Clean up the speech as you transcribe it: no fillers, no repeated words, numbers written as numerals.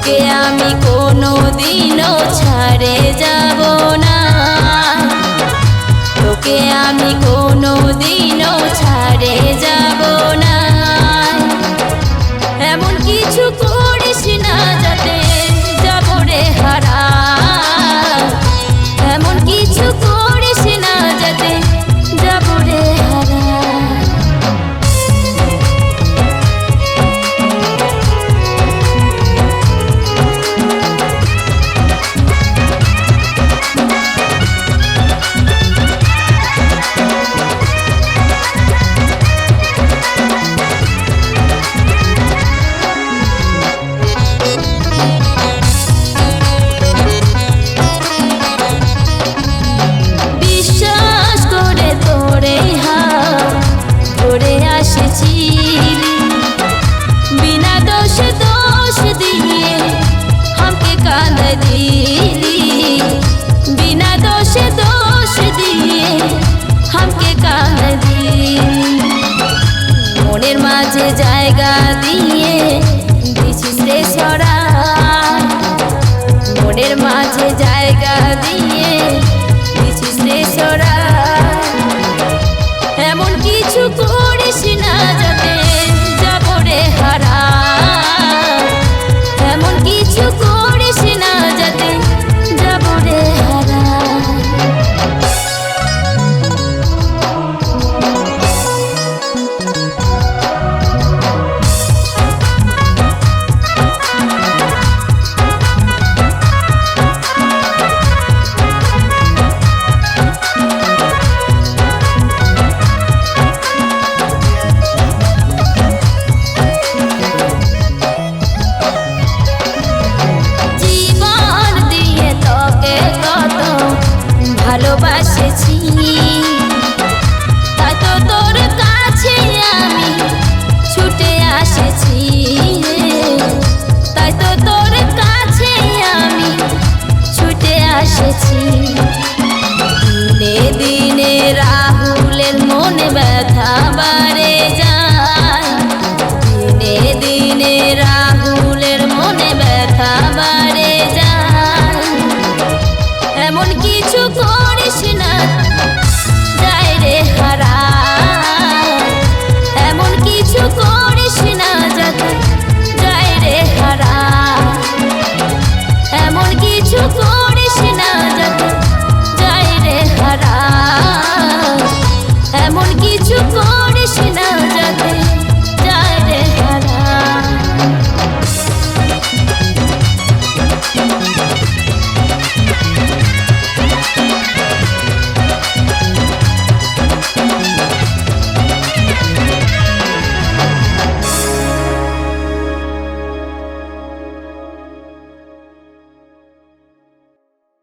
তোকে আমি কোনোদিনও ছাড়ে যাব না, তোকে আমি কোনোদিনও ছাড়ে যাব না। এমন কিছু করিস না যাতে যাব রে হারা, এমন কিছু করিস না যাতে যাব রে হারা। बिना दोष दोष दिए हमके कांद दिली, बिना दोष दोष दिए हमके कांद दिली। মনের মাঝে জায়গা দিয়ে দিছিস রে সরা, মনের মাঝে জায়গা দিয়ে দিছিস রে সরা। এমন কিছু করিস না যাতে যাব রে হারা, এমন কিছু করিস না যাতে যাব রে হারা। ভালোবাসেছি তাই তো তোর কাছে আমি ছুটে আসেছি, তাই তো তোর কাছে আমি ছুটে আসেছি। দিনে দিনে রাহুলের মনে ব্যথা বাড়ে যায়, দিনে দিনে রাহুলের মনে ব্যথা বাড়ে যায়। এমন কিছু করিস না যায় রে হারা, এমন কিছু করিস না যাতে যায় রে হারা, এমন কিছু করিস না যাতে যায় রে হারা, এমন কিছু করিস না।